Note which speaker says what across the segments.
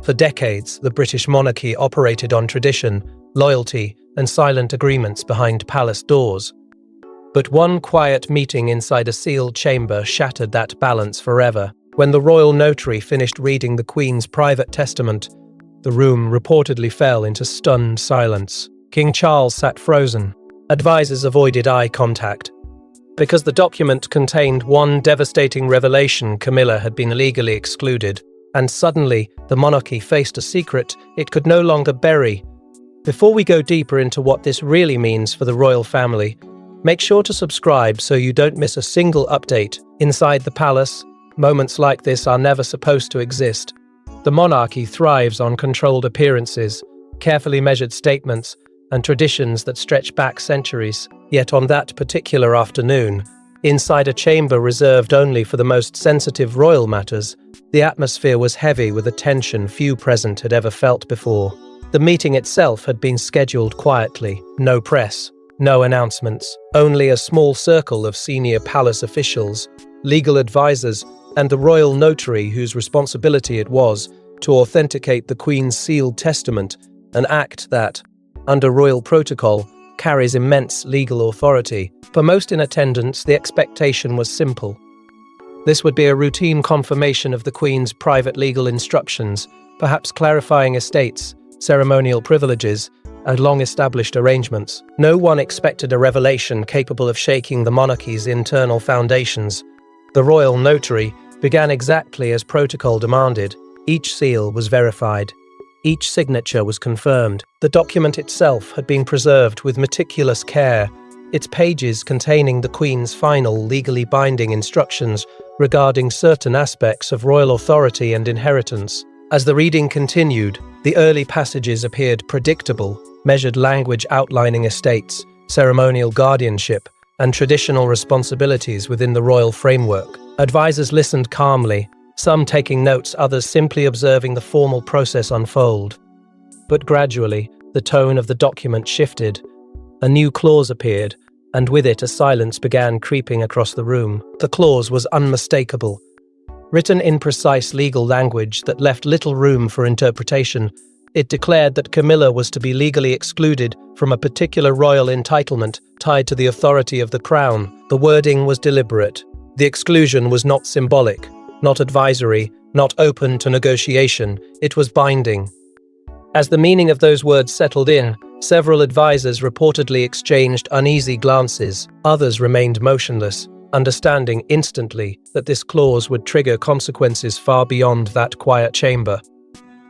Speaker 1: For decades, the British monarchy operated on tradition, loyalty, and silent agreements behind palace doors. But one quiet meeting inside a sealed chamber shattered that balance forever. When the royal notary finished reading the Queen's private testament, the room reportedly fell into stunned silence. King Charles sat frozen. Advisors avoided eye contact. Because the document contained one devastating revelation: Camilla had been legally excluded, and suddenly the monarchy faced a secret it could no longer bury. Before we go deeper into what this really means for the royal family, make sure to subscribe so you don't miss a single update. Inside the palace, moments like this are never supposed to exist. The monarchy thrives on controlled appearances, carefully measured statements, and traditions that stretch back centuries. Yet on that particular afternoon, inside a chamber reserved only for the most sensitive royal matters, the atmosphere was heavy with a tension few present had ever felt before. The meeting itself had been scheduled quietly. No press, no announcements, only a small circle of senior palace officials, legal advisors, and the royal notary whose responsibility it was to authenticate the Queen's sealed testament, an act that, under royal protocol, carries immense legal authority. For most in attendance, the expectation was simple. This would be a routine confirmation of the Queen's private legal instructions, perhaps clarifying estates, ceremonial privileges, and long-established arrangements. No one expected a revelation capable of shaking the monarchy's internal foundations. The royal notary began exactly as protocol demanded. Each seal was verified. Each signature was confirmed. The document itself had been preserved with meticulous care, its pages containing the Queen's final legally binding instructions regarding certain aspects of royal authority and inheritance. As the reading continued, the early passages appeared predictable, measured language outlining estates, ceremonial guardianship, and traditional responsibilities within the royal framework. Advisors listened calmly, some taking notes, others simply observing the formal process unfold. But gradually, the tone of the document shifted. A new clause appeared, and with it a silence began creeping across the room. The clause was unmistakable. Written in precise legal language that left little room for interpretation, it declared that Camilla was to be legally excluded from a particular royal entitlement tied to the authority of the crown. The wording was deliberate. The exclusion was not symbolic, not advisory, not open to negotiation. It was binding. As the meaning of those words settled in, several advisors reportedly exchanged uneasy glances. Others remained motionless, understanding instantly that this clause would trigger consequences far beyond that quiet chamber.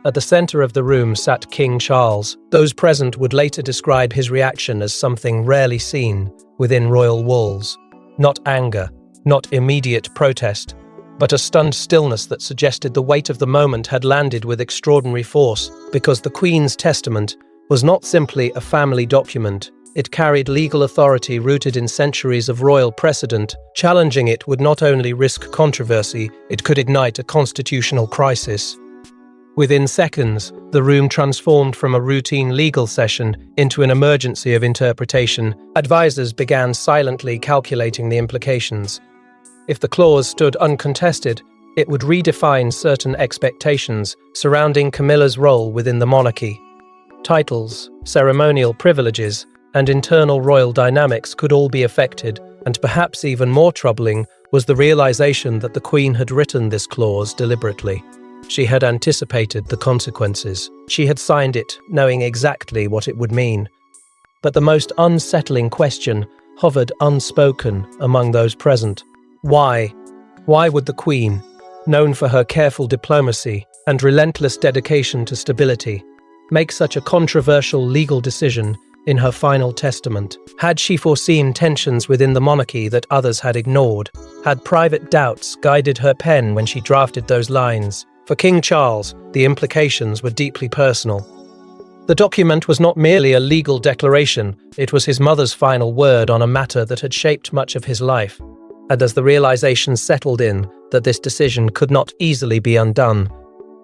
Speaker 1: At the center of the room sat King Charles. Those present would later describe his reaction as something rarely seen within royal walls. Not anger, not immediate protest, but a stunned stillness that suggested the weight of the moment had landed with extraordinary force, because the Queen's testament was not simply a family document. It carried legal authority rooted in centuries of royal precedent. Challenging it would not only risk controversy, it could ignite a constitutional crisis. Within seconds, the room transformed from a routine legal session into an emergency of interpretation. Advisors began silently calculating the implications. If the clause stood uncontested, it would redefine certain expectations surrounding Camilla's role within the monarchy. Titles, ceremonial privileges, and internal royal dynamics could all be affected, and perhaps even more troubling was the realization that the Queen had written this clause deliberately. She had anticipated the consequences. She had signed it, knowing exactly what it would mean. But the most unsettling question hovered unspoken among those present. Why? Why would the Queen, known for her careful diplomacy and relentless dedication to stability, make such a controversial legal decision in her final testament? Had she foreseen tensions within the monarchy that others had ignored? Had private doubts guided her pen when she drafted those lines? For King Charles, the implications were deeply personal. The document was not merely a legal declaration, it was his mother's final word on a matter that had shaped much of his life. And as the realization settled in that this decision could not easily be undone,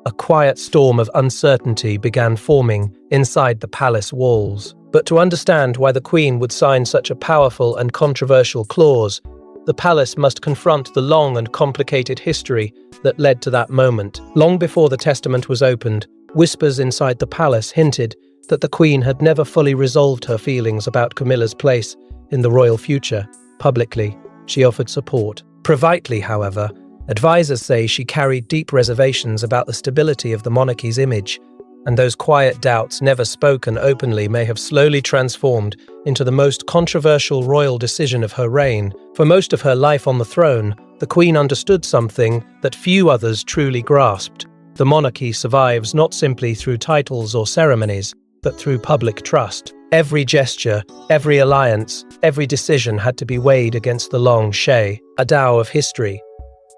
Speaker 1: a quiet storm of uncertainty began forming inside the palace walls. But to understand why the Queen would sign such a powerful and controversial clause, the palace must confront the long and complicated history that led to that moment. Long before the testament was opened, Whispers inside the palace hinted that the Queen had never fully resolved her feelings about Camilla's place in the royal future. Publicly, she offered support. Privately, however, advisors say she carried deep reservations about the stability of the monarchy's image, and those quiet doubts, never spoken openly, may have slowly transformed into the most controversial royal decision of her reign. For most of her life on the throne, the Queen understood something that few others truly grasped. The monarchy survives not simply through titles or ceremonies, but through public trust. Every gesture, every alliance, every decision had to be weighed against the long shea, a Tao of history.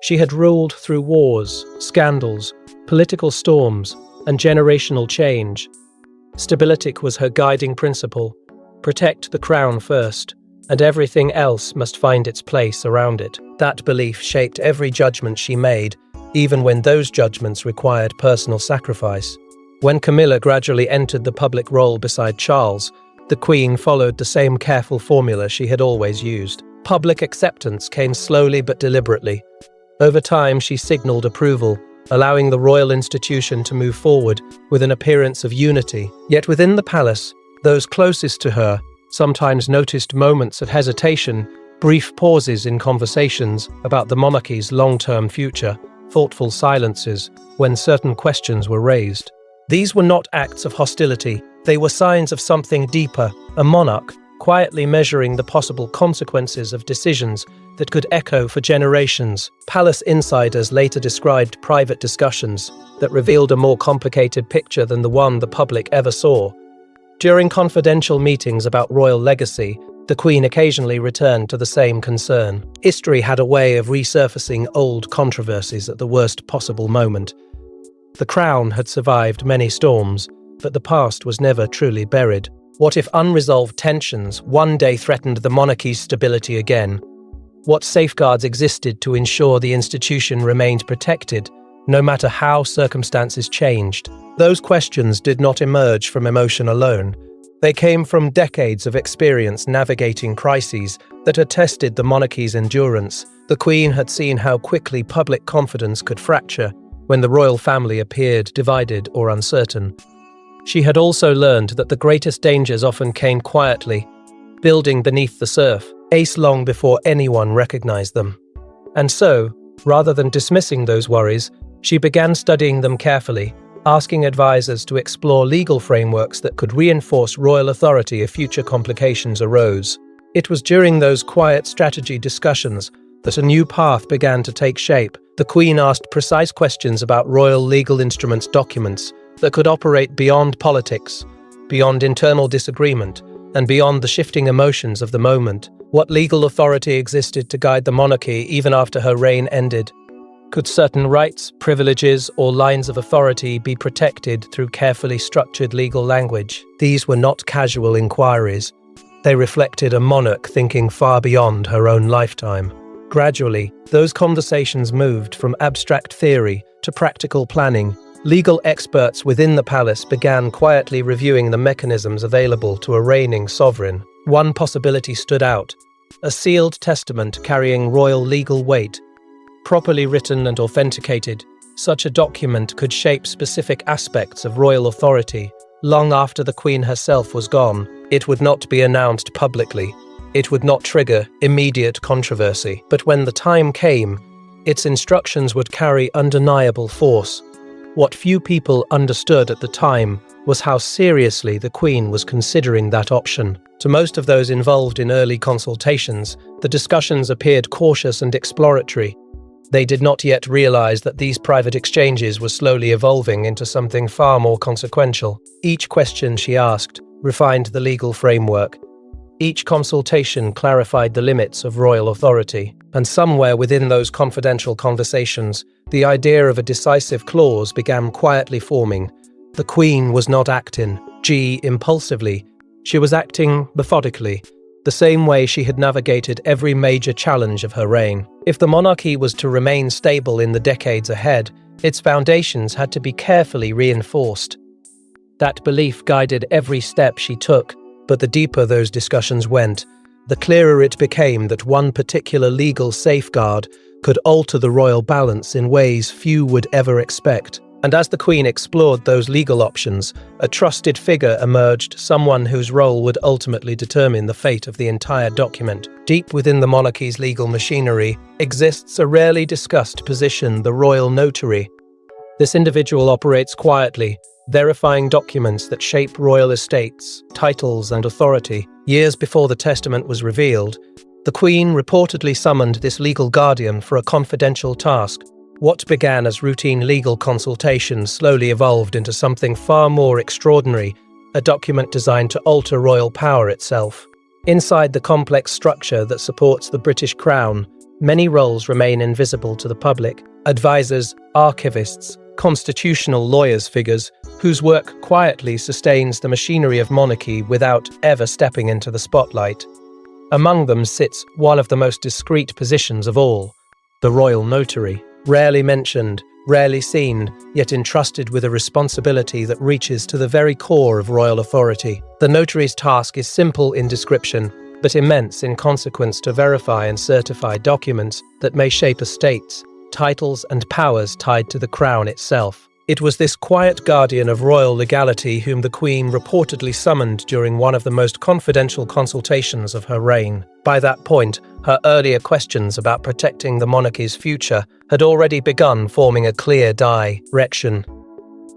Speaker 1: She had ruled through wars, scandals, political storms, and generational change. Stability was her guiding principle. Protect the crown first, and everything else must find its place around it. That belief shaped every judgment she made, even when those judgments required personal sacrifice. When Camilla gradually entered the public role beside Charles, the Queen followed the same careful formula she had always used. Public acceptance came slowly but deliberately. Over time, she signaled approval, allowing the royal institution to move forward with an appearance of unity. Yet within the palace, those closest to her sometimes noticed moments of hesitation, brief pauses in conversations about the monarchy's long-term future, thoughtful silences when certain questions were raised. These were not acts of hostility, they were signs of something deeper, a monarch quietly measuring the possible consequences of decisions that could echo for generations. Palace insiders later described private discussions that revealed a more complicated picture than the one the public ever saw. During confidential meetings about royal legacy, the Queen occasionally returned to the same concern. History had a way of resurfacing old controversies at the worst possible moment. The crown had survived many storms, but the past was never truly buried. What if unresolved tensions one day threatened the monarchy's stability again? What safeguards existed to ensure the institution remained protected, no matter how circumstances changed? Those questions did not emerge from emotion alone. They came from decades of experience navigating crises that had tested the monarchy's endurance. The Queen had seen how quickly public confidence could fracture when the royal family appeared divided or uncertain. She had also learned that the greatest dangers often came quietly, building beneath the surf, long before anyone recognized them. And so, rather than dismissing those worries, she began studying them carefully, asking advisors to explore legal frameworks that could reinforce royal authority if future complications arose. It was during those quiet strategy discussions that a new path began to take shape. The Queen asked precise questions about royal legal instruments documents that could operate beyond politics, beyond internal disagreement, and beyond the shifting emotions of the moment. What legal authority existed to guide the monarchy even after her reign ended? Could certain rights, privileges, or lines of authority be protected through carefully structured legal language? These were not casual inquiries. They reflected a monarch thinking far beyond her own lifetime. Gradually, those conversations moved from abstract theory to practical planning. Legal experts within the palace began quietly reviewing the mechanisms available to a reigning sovereign. One possibility stood out: a sealed testament carrying royal legal weight. Properly written and authenticated, such a document could shape specific aspects of royal authority long after the Queen herself was gone. It would not be announced publicly. It would not trigger immediate controversy. But when the time came, its instructions would carry undeniable force. What few people understood at the time was how seriously the Queen was considering that option. To most of those involved in early consultations, the discussions appeared cautious and exploratory. They did not yet realize that these private exchanges were slowly evolving into something far more consequential. Each question she asked refined the legal framework. Each consultation clarified the limits of royal authority. And somewhere within those confidential conversations, the idea of a decisive clause began quietly forming. The Queen was not acting impulsively. She was acting methodically, the same way she had navigated every major challenge of her reign. If the monarchy was to remain stable in the decades ahead, its foundations had to be carefully reinforced. That belief guided every step she took, but the deeper those discussions went, the clearer it became that one particular legal safeguard could alter the royal balance in ways few would ever expect. And as the Queen explored those legal options, a trusted figure emerged, someone whose role would ultimately determine the fate of the entire document. Deep within the monarchy's legal machinery exists a rarely discussed position, the royal notary. This individual operates quietly, verifying documents that shape royal estates, titles, and authority. Years before the testament was revealed, the Queen reportedly summoned this legal guardian for a confidential task. What began as routine legal consultations slowly evolved into something far more extraordinary, a document designed to alter royal power itself. Inside the complex structure that supports the British Crown, many roles remain invisible to the public. Advisors, archivists, constitutional lawyers, figures whose work quietly sustains the machinery of monarchy without ever stepping into the spotlight. Among them sits one of the most discreet positions of all, the royal notary. Rarely mentioned, rarely seen, yet entrusted with a responsibility that reaches to the very core of royal authority. The notary's task is simple in description, but immense in consequence to verify and certify documents that may shape estates, titles, and powers tied to the crown itself. It was this quiet guardian of royal legality whom the Queen reportedly summoned during one of the most confidential consultations of her reign. By that point, her earlier questions about protecting the monarchy's future had already begun forming a clear direction.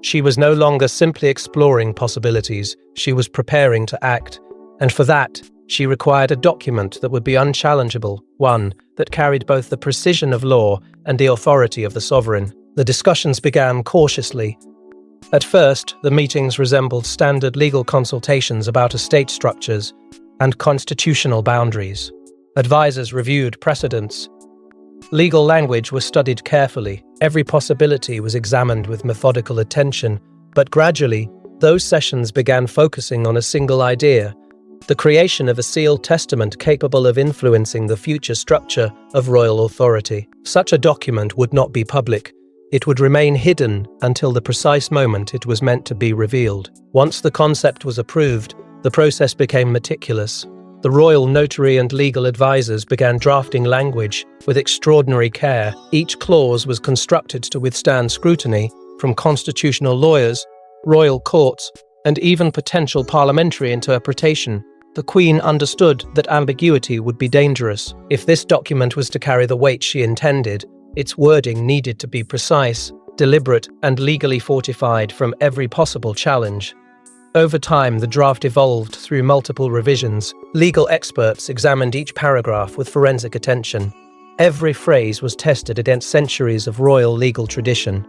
Speaker 1: She was no longer simply exploring possibilities, she was preparing to act, and for that, she required a document that would be unchallengeable, one that carried both the precision of law and the authority of the sovereign. The discussions began cautiously. At first, the meetings resembled standard legal consultations about estate structures and constitutional boundaries. Advisors reviewed precedents. Legal language was studied carefully. Every possibility was examined with methodical attention, but gradually, those sessions began focusing on a single idea: the creation of a sealed testament capable of influencing the future structure of royal authority. Such a document would not be public. It would remain hidden until the precise moment it was meant to be revealed. Once the concept was approved, the process became meticulous. The royal notary and legal advisors began drafting language with extraordinary care. Each clause was constructed to withstand scrutiny from constitutional lawyers, royal courts, and even potential parliamentary interpretation. The Queen understood that ambiguity would be dangerous. If this document was to carry the weight she intended, its wording needed to be precise, deliberate, and legally fortified from every possible challenge. Over time, the draft evolved through multiple revisions. Legal experts examined each paragraph with forensic attention. Every phrase was tested against centuries of royal legal tradition.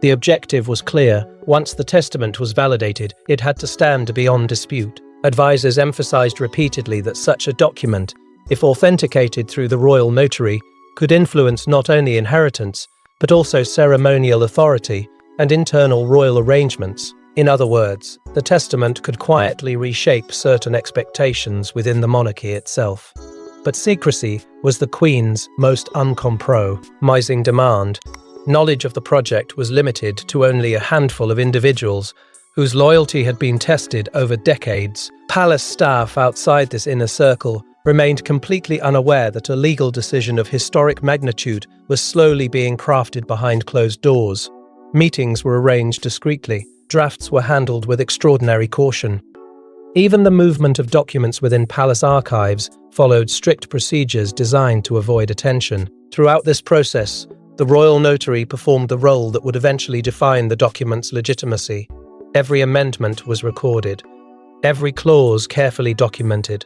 Speaker 1: The objective was clear. Once the testament was validated, it had to stand beyond dispute. Advisors emphasized repeatedly that such a document, if authenticated through the royal notary, could influence not only inheritance, but also ceremonial authority and internal royal arrangements. In other words, the testament could quietly reshape certain expectations within the monarchy itself. But secrecy was the Queen's most uncompromising demand. Knowledge of the project was limited to only a handful of individuals whose loyalty had been tested over decades. Palace staff outside this inner circle remained completely unaware that a legal decision of historic magnitude was slowly being crafted behind closed doors. Meetings were arranged discreetly. Drafts were handled with extraordinary caution. Even the movement of documents within palace archives followed strict procedures designed to avoid attention. Throughout this process, the royal notary performed the role that would eventually define the document's legitimacy. Every amendment was recorded, every clause carefully documented.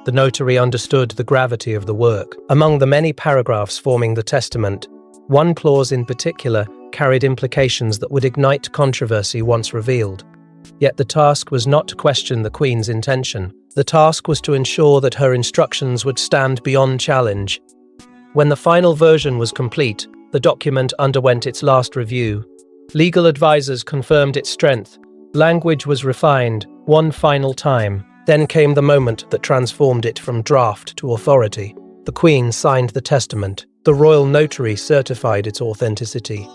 Speaker 1: The notary understood the gravity of the work. Among the many paragraphs forming the testament, one clause in particular carried implications that would ignite controversy once revealed. Yet the task was not to question the Queen's intention. The task was to ensure that her instructions would stand beyond challenge. When the final version was complete, the document underwent its last review. Legal advisors confirmed its strength. Language was refined one final time. Then came the moment that transformed it from draft to authority. The Queen signed the testament. The royal notary certified its authenticity.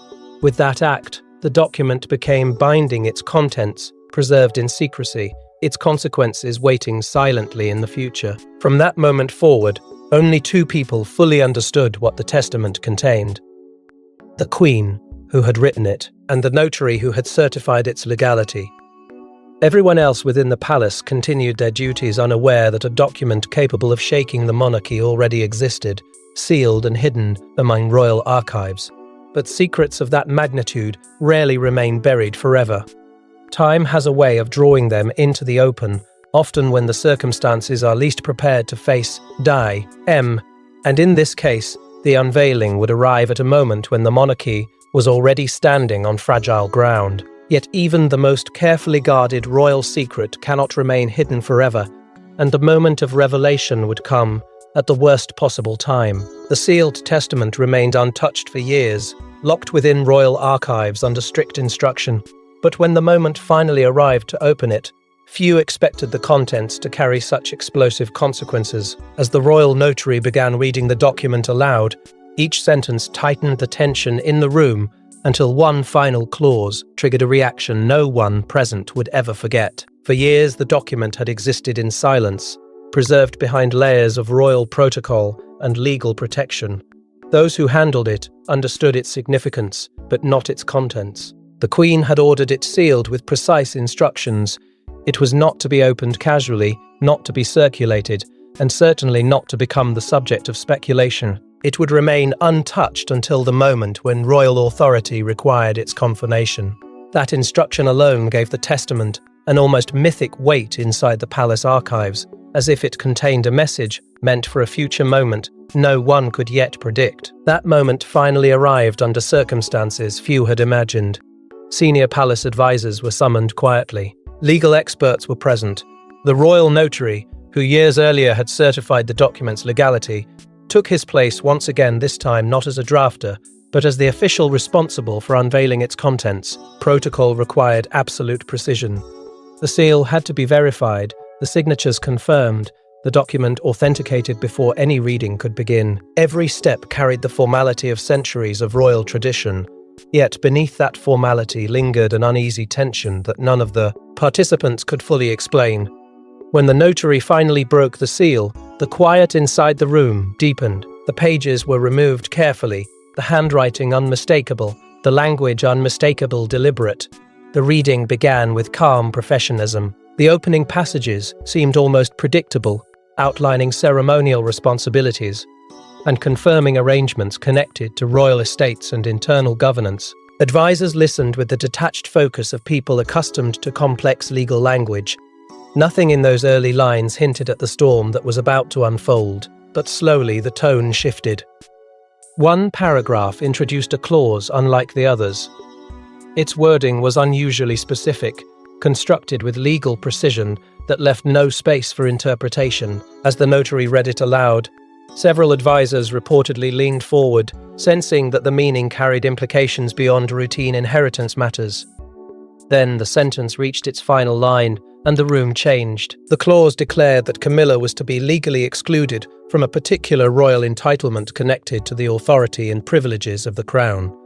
Speaker 1: With that act, the document became binding, its contents preserved in secrecy, its consequences waiting silently in the future. From that moment forward, only two people fully understood what the testament contained: the Queen, who had written it, and the notary who had certified its legality. Everyone else within the palace continued their duties unaware that a document capable of shaking the monarchy already existed, sealed and hidden among royal archives. But secrets of that magnitude rarely remain buried forever. Time has a way of drawing them into the open, often when the circumstances are least prepared to face and in this case, the unveiling would arrive at a moment when the monarchy was already standing on fragile ground. Yet even the most carefully guarded royal secret cannot remain hidden forever, and the moment of revelation would come at the worst possible time. The sealed testament remained untouched for years, locked within royal archives under strict instruction. But when the moment finally arrived to open it, few expected the contents to carry such explosive consequences. As the royal notary began reading the document aloud, each sentence tightened the tension in the room until one final clause triggered a reaction no one present would ever forget. For years, the document had existed in silence, preserved behind layers of royal protocol and legal protection. Those who handled it understood its significance, but not its contents. The Queen had ordered it sealed with precise instructions. It was not to be opened casually, not to be circulated, and certainly not to become the subject of speculation. It would remain untouched until the moment when royal authority required its confirmation. That instruction alone gave the testament an almost mythic weight inside the palace archives, as if it contained a message meant for a future moment no one could yet predict. That moment finally arrived under circumstances few had imagined. Senior palace advisors were summoned quietly. Legal experts were present. The royal notary, who years earlier had certified the document's legality, took his place once again, this time not as a drafter, but as the official responsible for unveiling its contents. Protocol required absolute precision. The seal had to be verified, the signatures confirmed, the document authenticated before any reading could begin. Every step carried the formality of centuries of royal tradition. Yet beneath that formality lingered an uneasy tension that none of the participants could fully explain. When the notary finally broke the seal, the quiet inside the room deepened. The pages were removed carefully, the handwriting unmistakable, the language unmistakable deliberate. The reading began with calm professionalism. The opening passages seemed almost predictable, outlining ceremonial responsibilities and confirming arrangements connected to royal estates and internal governance. Advisors listened with the detached focus of people accustomed to complex legal language. Nothing in those early lines hinted at the storm that was about to unfold, but slowly the tone shifted. One paragraph introduced a clause unlike the others. Its wording was unusually specific, constructed with legal precision that left no space for interpretation. As the notary read it aloud, several advisors reportedly leaned forward, sensing that the meaning carried implications beyond routine inheritance matters. Then the sentence reached its final line, and the room changed. The clause declared that Camilla was to be legally excluded from a particular royal entitlement connected to the authority and privileges of the crown.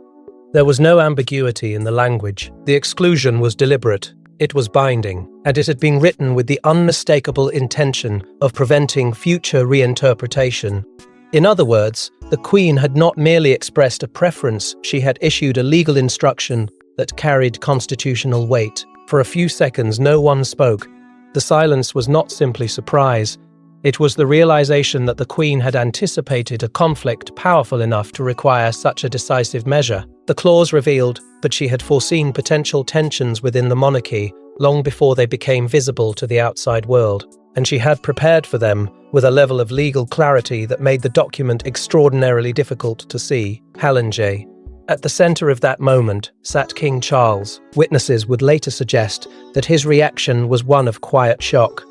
Speaker 1: There was no ambiguity in the language. The exclusion was deliberate, it was binding, and it had been written with the unmistakable intention of preventing future reinterpretation. In other words, the Queen had not merely expressed a preference, she had issued a legal instruction that carried constitutional weight. For a few seconds, no one spoke. The silence was not simply surprise. It was the realization that the Queen had anticipated a conflict powerful enough to require such a decisive measure. The clause revealed that she had foreseen potential tensions within the monarchy long before they became visible to the outside world, and she had prepared for them with a level of legal clarity that made the document extraordinarily difficult to see. Hallinge. At the center of that moment sat King Charles. Witnesses would later suggest that his reaction was one of quiet shock.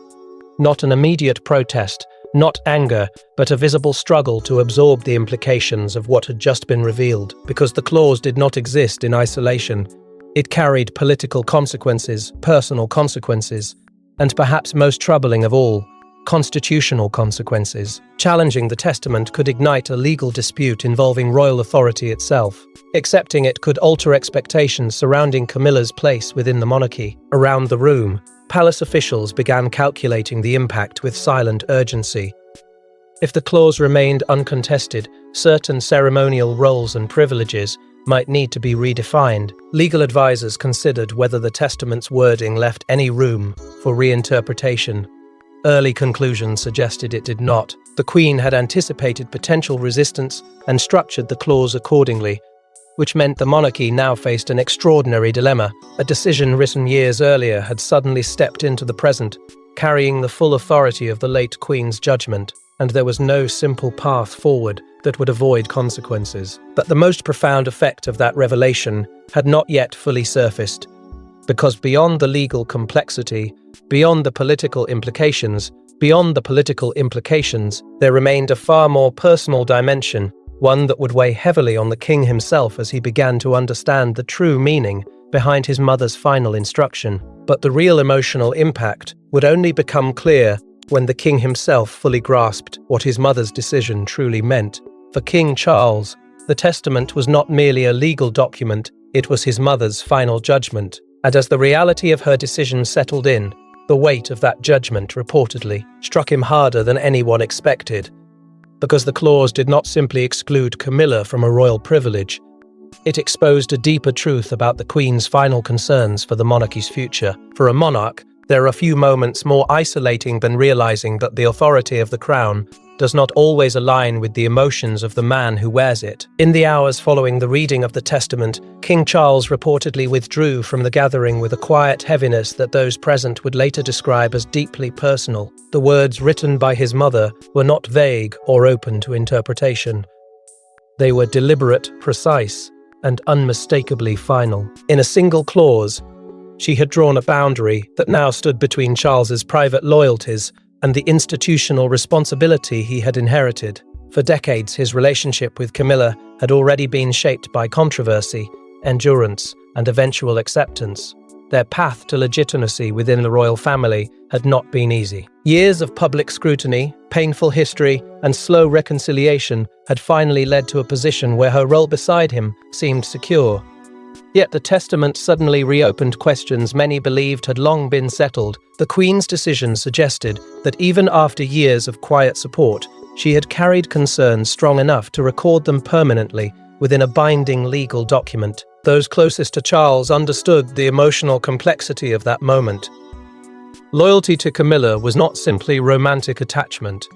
Speaker 1: Not an immediate protest, not anger, but a visible struggle to absorb the implications of what had just been revealed. Because the clause did not exist in isolation, it carried political consequences, personal consequences, and perhaps most troubling of all, constitutional consequences. Challenging the testament could ignite a legal dispute involving royal authority itself. Accepting it could alter expectations surrounding Camilla's place within the monarchy. Around the room, palace officials began calculating the impact with silent urgency. If the clause remained uncontested, certain ceremonial roles and privileges, might need to be redefined. Legal advisors considered whether the testament's wording left any room for reinterpretation. Early conclusions suggested it did not. The Queen had anticipated potential resistance and structured the clause accordingly, which meant the monarchy now faced an extraordinary dilemma. A decision written years earlier had suddenly stepped into the present, carrying the full authority of the late Queen's judgment, and there was no simple path forward that would avoid consequences. But the most profound effect of that revelation had not yet fully surfaced, because beyond the legal complexity, beyond the political implications, there remained a far more personal dimension, one that would weigh heavily on the king himself as he began to understand the true meaning behind his mother's final instruction. But the real emotional impact would only become clear when the king himself fully grasped what his mother's decision truly meant. For King Charles, the testament was not merely a legal document, it was his mother's final judgment. And as the reality of her decision settled in, the weight of that judgment reportedly struck him harder than anyone expected. Because the clause did not simply exclude Camilla from a royal privilege, it exposed a deeper truth about the Queen's final concerns for the monarchy's future. For a monarch, there are few moments more isolating than realizing that the authority of the crown does not always align with the emotions of the man who wears it. In the hours following the reading of the testament, King Charles reportedly withdrew from the gathering with a quiet heaviness that those present would later describe as deeply personal. The words written by his mother were not vague or open to interpretation. They were deliberate, precise, and unmistakably final. In a single clause, she had drawn a boundary that now stood between Charles's private loyalties and the institutional responsibility he had inherited. For decades, his relationship with Camilla had already been shaped by controversy, endurance, and eventual acceptance. Their path to legitimacy within the royal family had not been easy. Years of public scrutiny, painful history, and slow reconciliation had finally led to a position where her role beside him seemed secure. Yet the testament suddenly reopened questions many believed had long been settled. The Queen's decision suggested that even after years of quiet support, she had carried concerns strong enough to record them permanently within a binding legal document. Those closest to Charles understood the emotional complexity of that moment. Loyalty to Camilla was not simply romantic attachment.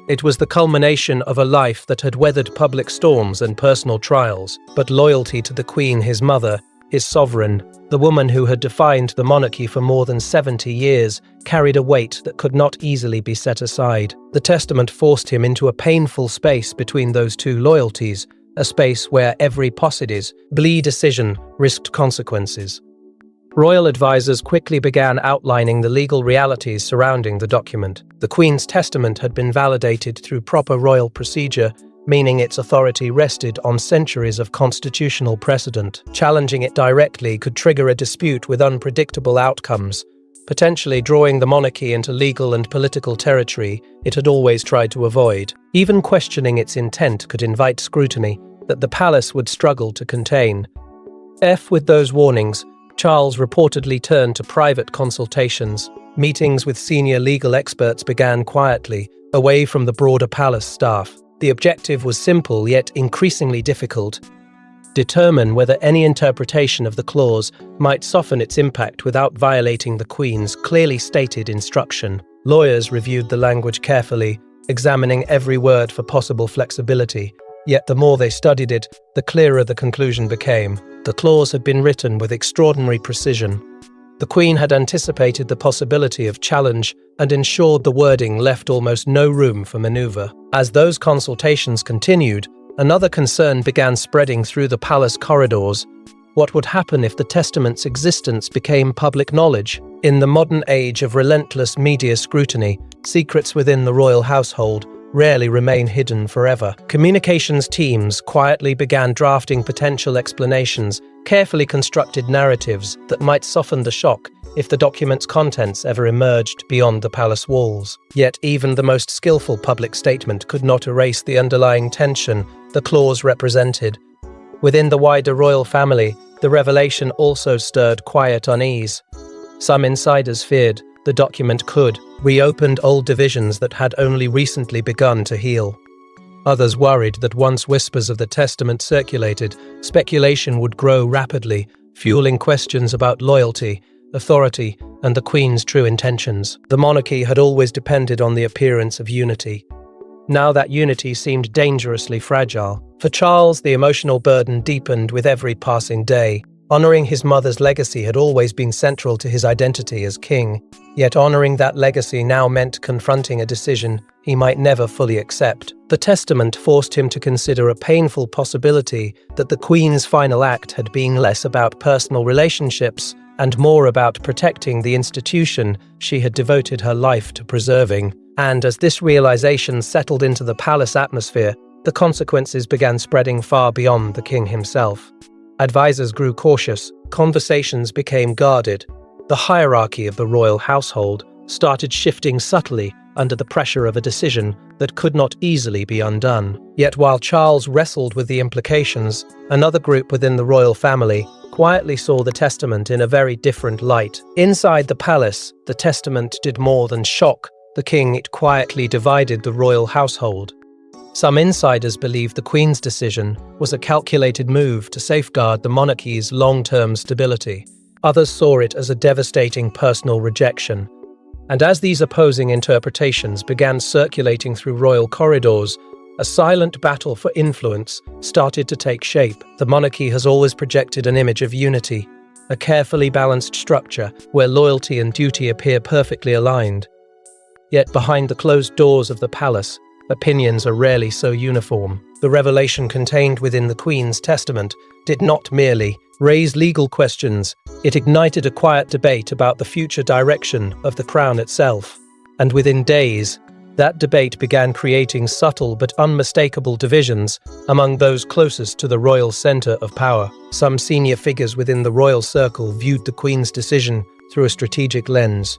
Speaker 1: It was the culmination of a life that had weathered public storms and personal trials, but loyalty to the Queen, his mother, his sovereign, the woman who had defined the monarchy for more than 70 years, carried a weight that could not easily be set aside. The testament forced him into a painful space between those two loyalties, a space where every possible decision risked consequences. Royal advisors quickly began outlining the legal realities surrounding the document. The Queen's testament had been validated through proper royal procedure, meaning its authority rested on centuries of constitutional precedent. Challenging it directly could trigger a dispute with unpredictable outcomes, potentially drawing the monarchy into legal and political territory it had always tried to avoid. Even questioning its intent could invite scrutiny that the palace would struggle to contain. With those warnings, Charles reportedly turned to private consultations. Meetings with senior legal experts began quietly, away from the broader palace staff. The objective was simple yet increasingly difficult: determine whether any interpretation of the clause might soften its impact without violating the Queen's clearly stated instruction. Lawyers reviewed the language carefully, examining every word for possible flexibility. Yet the more they studied it, the clearer the conclusion became. The clause had been written with extraordinary precision. The Queen had anticipated the possibility of challenge and ensured the wording left almost no room for maneuver. As those consultations continued, another concern began spreading through the palace corridors. What would happen if the testament's existence became public knowledge? In the modern age of relentless media scrutiny, secrets within the royal household rarely remain hidden forever. Communications teams quietly began drafting potential explanations, carefully constructed narratives that might soften the shock if the document's contents ever emerged beyond the palace walls. Yet even the most skillful public statement could not erase the underlying tension the clause represented. Within the wider royal family, the revelation also stirred quiet unease. Some insiders feared the document could reopen old divisions that had only recently begun to heal. Others worried that once whispers of the testament circulated, speculation would grow rapidly, fueling questions about loyalty, authority, and the Queen's true intentions. The monarchy had always depended on the appearance of unity. Now that unity seemed dangerously fragile. For Charles, the emotional burden deepened with every passing day. Honoring his mother's legacy had always been central to his identity as king, yet honoring that legacy now meant confronting a decision he might never fully accept. The testament forced him to consider a painful possibility that the Queen's final act had been less about personal relationships and more about protecting the institution she had devoted her life to preserving. And as this realization settled into the palace atmosphere, the consequences began spreading far beyond the king himself. Advisors grew cautious, conversations became guarded. The hierarchy of the royal household started shifting subtly under the pressure of a decision that could not easily be undone. Yet while Charles wrestled with the implications, another group within the royal family quietly saw the testament in a very different light. Inside the palace, the testament did more than shock the king. It quietly divided the royal household. Some insiders believed the Queen's decision was a calculated move to safeguard the monarchy's long-term stability. Others saw it as a devastating personal rejection. And as these opposing interpretations began circulating through royal corridors, a silent battle for influence started to take shape. The monarchy has always projected an image of unity, a carefully balanced structure where loyalty and duty appear perfectly aligned. Yet behind the closed doors of the palace, opinions are rarely so uniform. The revelation contained within the Queen's testament did not merely raise legal questions, it ignited a quiet debate about the future direction of the crown itself. And within days, that debate began creating subtle but unmistakable divisions among those closest to the royal center of power. Some senior figures within the royal circle viewed the Queen's decision through a strategic lens.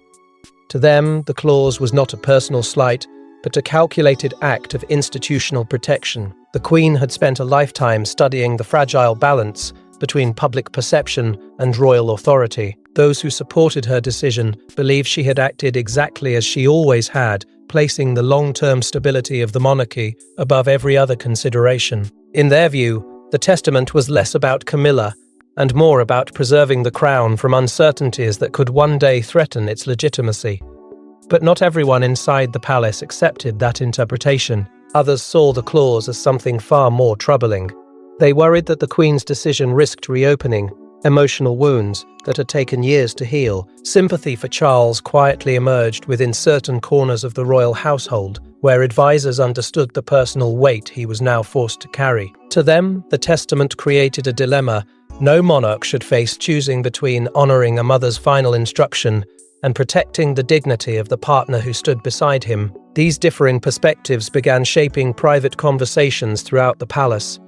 Speaker 1: To them, the clause was not a personal slight, but a calculated act of institutional protection. The Queen had spent a lifetime studying the fragile balance between public perception and royal authority. Those who supported her decision believed she had acted exactly as she always had, placing the long-term stability of the monarchy above every other consideration. In their view, the testament was less about Camilla and more about preserving the crown from uncertainties that could one day threaten its legitimacy. But not everyone inside the palace accepted that interpretation. Others saw the clause as something far more troubling. They worried that the Queen's decision risked reopening emotional wounds that had taken years to heal. Sympathy for Charles quietly emerged within certain corners of the royal household, where advisors understood the personal weight he was now forced to carry. To them, the testament created a dilemma no monarch should face, choosing between honoring a mother's final instruction and protecting the dignity of the partner who stood beside him. These differing perspectives began shaping private conversations throughout the palace.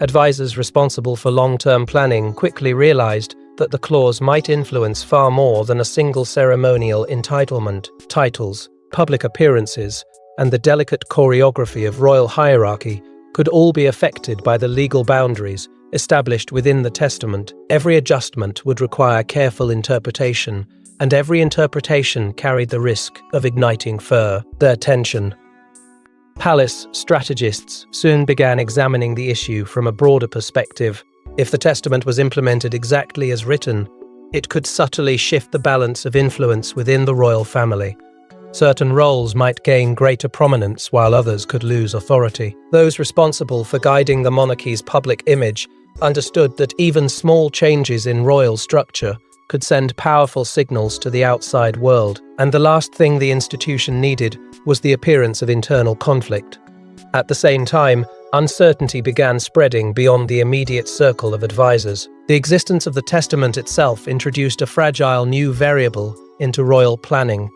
Speaker 1: Advisors responsible for long-term planning quickly realized that the clause might influence far more than a single ceremonial entitlement. Titles, public appearances, and the delicate choreography of royal hierarchy could all be affected by the legal boundaries established within the testament. Every adjustment would require careful interpretation, and every interpretation carried the risk of igniting further tension. Palace strategists soon began examining the issue from a broader perspective. If the testament was implemented exactly as written, it could subtly shift the balance of influence within the royal family. Certain roles might gain greater prominence while others could lose authority. Those responsible for guiding the monarchy's public image understood that even small changes in royal structure could send powerful signals to the outside world, and the last thing the institution needed was the appearance of internal conflict. At the same time, uncertainty began spreading beyond the immediate circle of advisors. The existence of the testament itself introduced a fragile new variable into royal planning.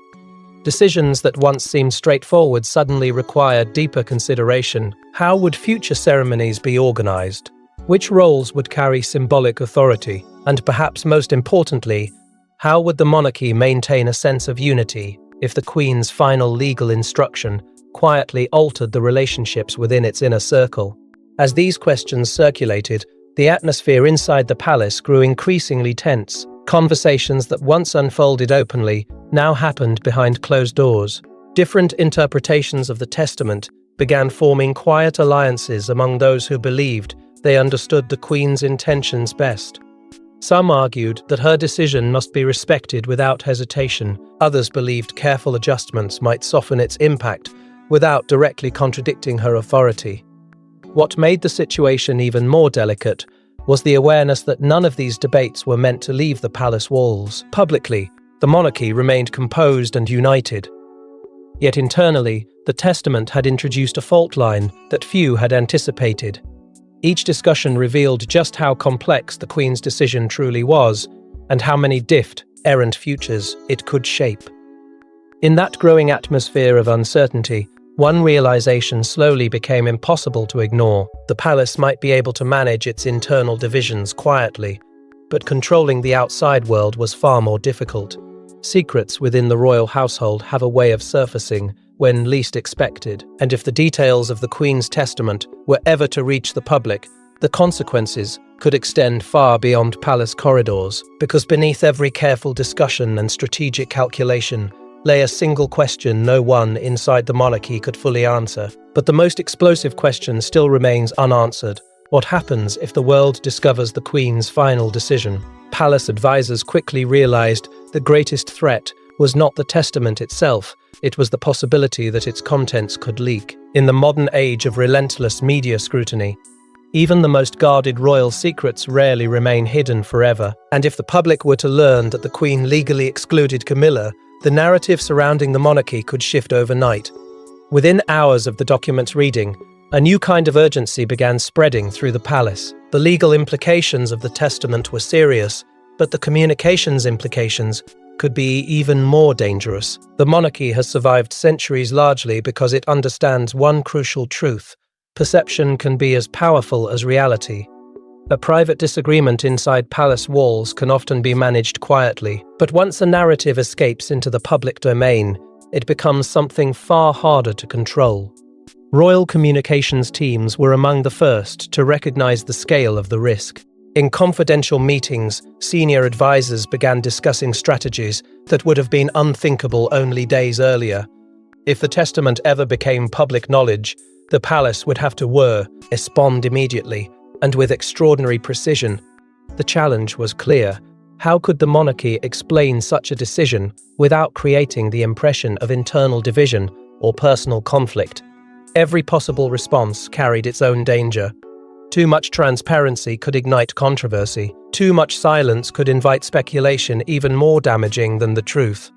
Speaker 1: Decisions that once seemed straightforward suddenly required deeper consideration. How would future ceremonies be organized? Which roles would carry symbolic authority? And perhaps most importantly, how would the monarchy maintain a sense of unity if the Queen's final legal instruction quietly altered the relationships within its inner circle? As these questions circulated, the atmosphere inside the palace grew increasingly tense. Conversations that once unfolded openly now happened behind closed doors. Different interpretations of the testament began forming quiet alliances among those who believed they understood the Queen's intentions best. Some argued that her decision must be respected without hesitation. Others believed careful adjustments might soften its impact without directly contradicting her authority. What made the situation even more delicate was the awareness that none of these debates were meant to leave the palace walls. Publicly, the monarchy remained composed and united. Yet internally, the testament had introduced a fault line that few had anticipated. Each discussion revealed just how complex the Queen's decision truly was, and how many errant futures it could shape. In that growing atmosphere of uncertainty, one realization slowly became impossible to ignore. The palace might be able to manage its internal divisions quietly, but controlling the outside world was far more difficult. Secrets within the royal household have a way of surfacing when least expected, and if the details of the Queen's testament were ever to reach the public, the consequences could extend far beyond palace corridors, because beneath every careful discussion and strategic calculation lay a single question no one inside the monarchy could fully answer. But the most explosive question still remains unanswered. What happens if the world discovers the Queen's final decision? Palace advisors quickly realized the greatest threat was not the testament itself, it was the possibility that its contents could leak. In the modern age of relentless media scrutiny, even the most guarded royal secrets rarely remain hidden forever, and if the public were to learn that the Queen legally excluded Camilla, the narrative surrounding the monarchy could shift overnight. Within hours of the document's reading, a new kind of urgency began spreading through the palace. The legal implications of the testament were serious, but the communications implications could be even more dangerous. The monarchy has survived centuries largely because it understands one crucial truth: perception can be as powerful as reality. A private disagreement inside palace walls can often be managed quietly, but once a narrative escapes into the public domain, it becomes something far harder to control. Royal communications teams were among the first to recognize the scale of the risk. In confidential meetings, senior advisors began discussing strategies that would have been unthinkable only days earlier. If the testament ever became public knowledge, the palace would have to respond immediately, and with extraordinary precision. The challenge was clear. How could the monarchy explain such a decision without creating the impression of internal division or personal conflict? Every possible response carried its own danger. Too much transparency could ignite controversy. Too much silence could invite speculation even more damaging than the truth.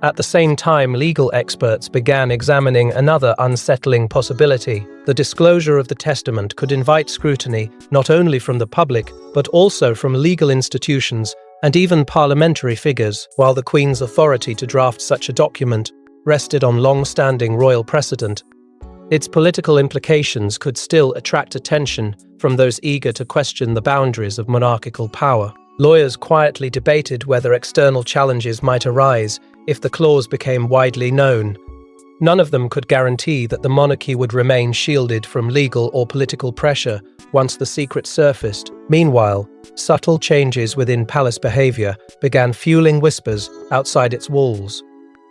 Speaker 1: At the same time, legal experts began examining another unsettling possibility. The disclosure of the testament could invite scrutiny not only from the public, but also from legal institutions and even parliamentary figures. While the Queen's authority to draft such a document rested on long-standing royal precedent, its political implications could still attract attention from those eager to question the boundaries of monarchical power. Lawyers quietly debated whether external challenges might arise if the clause became widely known. None of them could guarantee that the monarchy would remain shielded from legal or political pressure once the secret surfaced. Meanwhile, subtle changes within palace behavior began fueling whispers outside its walls.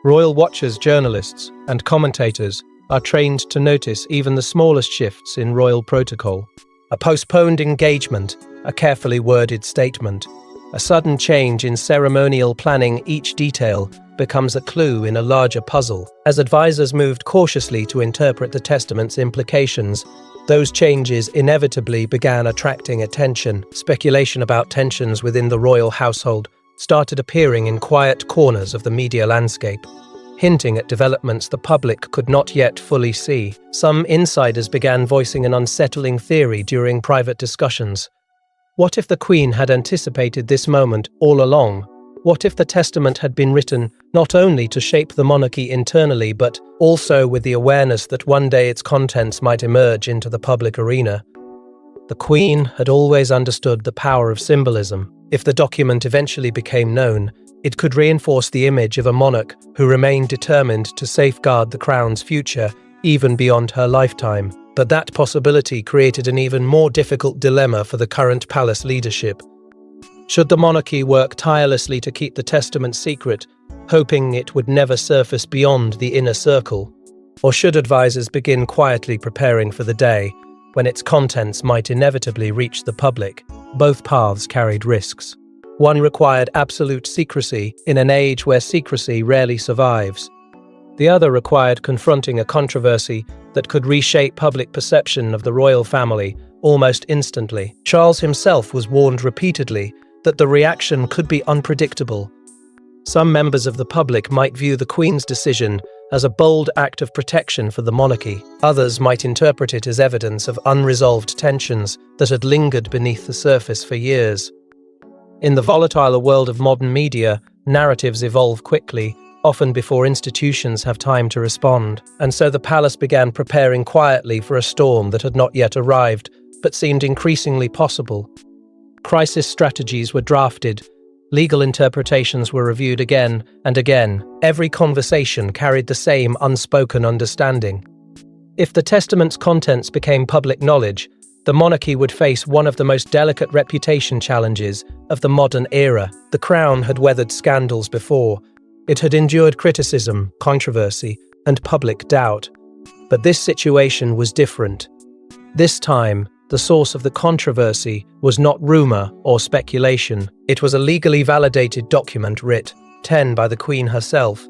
Speaker 1: Royal watchers, journalists, and commentators are trained to notice even the smallest shifts in royal protocol. A postponed engagement, a carefully worded statement, a sudden change in ceremonial planning, each detail becomes a clue in a larger puzzle. As advisors moved cautiously to interpret the testament's implications, those changes inevitably began attracting attention. Speculation about tensions within the royal household started appearing in quiet corners of the media landscape, hinting at developments the public could not yet fully see. Some insiders began voicing an unsettling theory during private discussions. What if the Queen had anticipated this moment all along? What if the testament had been written not only to shape the monarchy internally, but also with the awareness that one day its contents might emerge into the public arena? The Queen had always understood the power of symbolism. If the document eventually became known, it could reinforce the image of a monarch who remained determined to safeguard the crown's future even beyond her lifetime. But that possibility created an even more difficult dilemma for the current palace leadership. Should the monarchy work tirelessly to keep the testament secret, hoping it would never surface beyond the inner circle? Or should advisors begin quietly preparing for the day when its contents might inevitably reach the public? Both paths carried risks. One required absolute secrecy in an age where secrecy rarely survives. The other required confronting a controversy that could reshape public perception of the royal family almost instantly. Charles himself was warned repeatedly that the reaction could be unpredictable. Some members of the public might view the Queen's decision as a bold act of protection for the monarchy. Others might interpret it as evidence of unresolved tensions that had lingered beneath the surface for years. In the volatile world of modern media, narratives evolve quickly, often before institutions have time to respond. And so the palace began preparing quietly for a storm that had not yet arrived, but seemed increasingly possible. Crisis strategies were drafted. Legal interpretations were reviewed again and again. Every conversation carried the same unspoken understanding. If the testament's contents became public knowledge, the monarchy would face one of the most delicate reputation challenges of the modern era. The crown had weathered scandals before. It had endured criticism, controversy, and public doubt. But this situation was different. This time, the source of the controversy was not rumor or speculation. It was a legally validated document written by the Queen herself.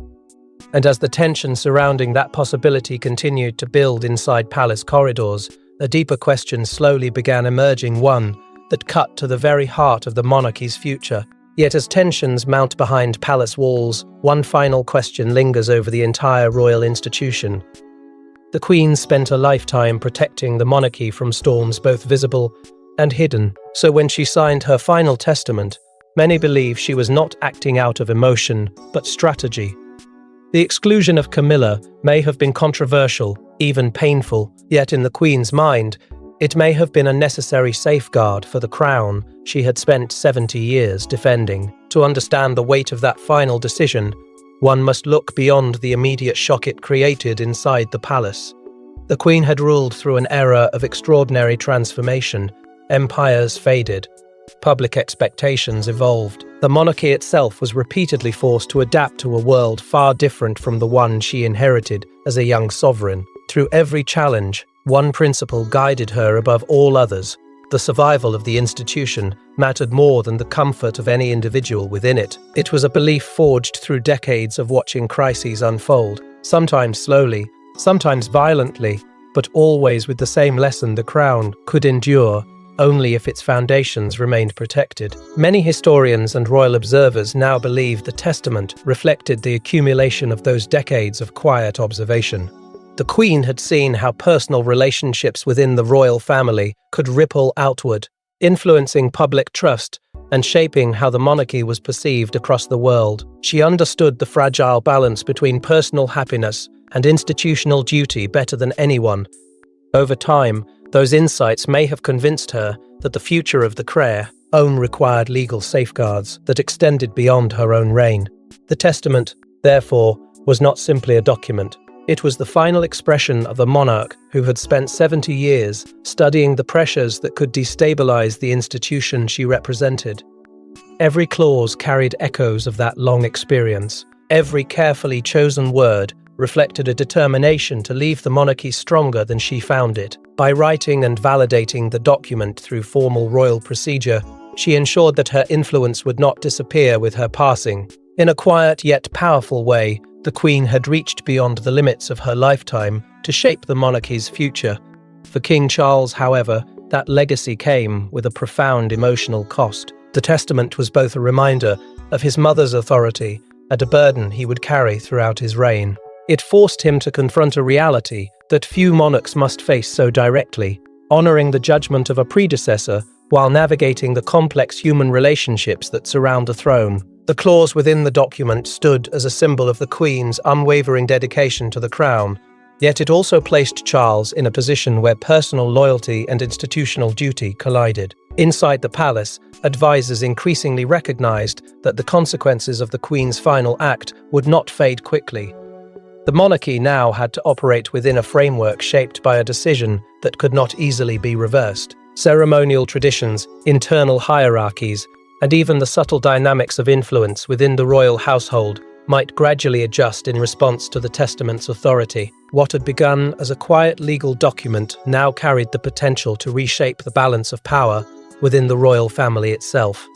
Speaker 1: And as the tension surrounding that possibility continued to build inside palace corridors, a deeper question slowly began emerging, one that cut to the very heart of the monarchy's future. Yet as tensions mount behind palace walls, one final question lingers over the entire royal institution. The Queen spent a lifetime protecting the monarchy from storms both visible and hidden. So when she signed her final testament, many believe she was not acting out of emotion, but strategy. The exclusion of Camilla may have been controversial, even painful, yet in the Queen's mind, it may have been a necessary safeguard for the crown she had spent 70 years defending. To understand the weight of that final decision, one must look beyond the immediate shock it created inside the palace. The Queen had ruled through an era of extraordinary transformation. Empires faded. Public expectations evolved. The monarchy itself was repeatedly forced to adapt to a world far different from the one she inherited as a young sovereign. Through every challenge, one principle guided her above all others. The survival of the institution mattered more than the comfort of any individual within it. It was a belief forged through decades of watching crises unfold, sometimes slowly, sometimes violently, but always with the same lesson: the crown could endure only if its foundations remained protected. Many historians and royal observers now believe the testament reflected the accumulation of those decades of quiet observation. The Queen had seen how personal relationships within the royal family could ripple outward, influencing public trust and shaping how the monarchy was perceived across the world. She understood the fragile balance between personal happiness and institutional duty better than anyone. Over time, those insights may have convinced her that the future of the crown required legal safeguards that extended beyond her own reign. The testament, therefore, was not simply a document. It was the final expression of a monarch who had spent 70 years studying the pressures that could destabilize the institution she represented. Every clause carried echoes of that long experience. Every carefully chosen word reflected a determination to leave the monarchy stronger than she found it. By writing and validating the document through formal royal procedure, she ensured that her influence would not disappear with her passing. In a quiet yet powerful way, the Queen had reached beyond the limits of her lifetime to shape the monarchy's future. For King Charles, however, that legacy came with a profound emotional cost. The testament was both a reminder of his mother's authority and a burden he would carry throughout his reign. It forced him to confront a reality that few monarchs must face so directly, honoring the judgment of a predecessor while navigating the complex human relationships that surround the throne. The clause within the document stood as a symbol of the Queen's unwavering dedication to the crown, yet it also placed Charles in a position where personal loyalty and institutional duty collided. Inside the palace, advisors increasingly recognized that the consequences of the Queen's final act would not fade quickly. The monarchy now had to operate within a framework shaped by a decision that could not easily be reversed. Ceremonial traditions, internal hierarchies, and even the subtle dynamics of influence within the royal household might gradually adjust in response to the testament's authority. What had begun as a quiet legal document now carried the potential to reshape the balance of power within the royal family itself.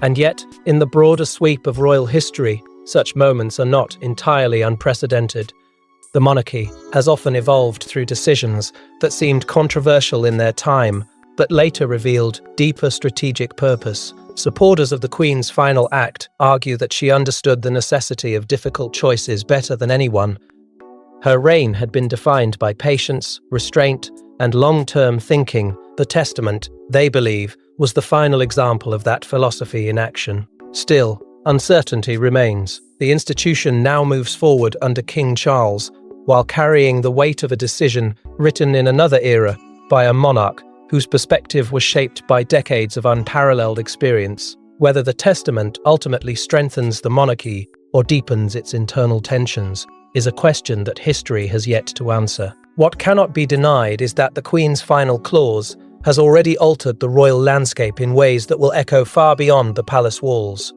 Speaker 1: And yet, in the broader sweep of royal history, such moments are not entirely unprecedented. The monarchy has often evolved through decisions that seemed controversial in their time, but later revealed deeper strategic purpose. Supporters of the Queen's final act argue that she understood the necessity of difficult choices better than anyone. Her reign had been defined by patience, restraint, and long-term thinking. The testament, they believe, was the final example of that philosophy in action. Still, uncertainty remains. The institution now moves forward under King Charles, while carrying the weight of a decision written in another era by a monarch whose perspective was shaped by decades of unparalleled experience. Whether the testament ultimately strengthens the monarchy or deepens its internal tensions is a question that history has yet to answer. What cannot be denied is that the Queen's final clause has already altered the royal landscape in ways that will echo far beyond the palace walls.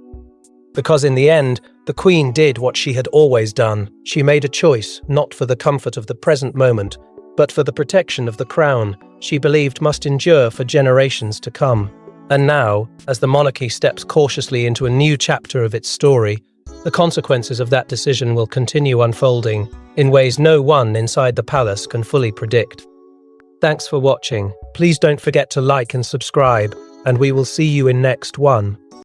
Speaker 1: Because in the end, the Queen did what she had always done. She made a choice, not for the comfort of the present moment, but for the protection of the crown she believed must endure for generations to come. And now, as the monarchy steps cautiously into a new chapter of its story, the consequences of that decision will continue unfolding in ways no one inside the palace can fully predict. Thanks for watching. Please don't forget to like and subscribe, and we will see you in next one.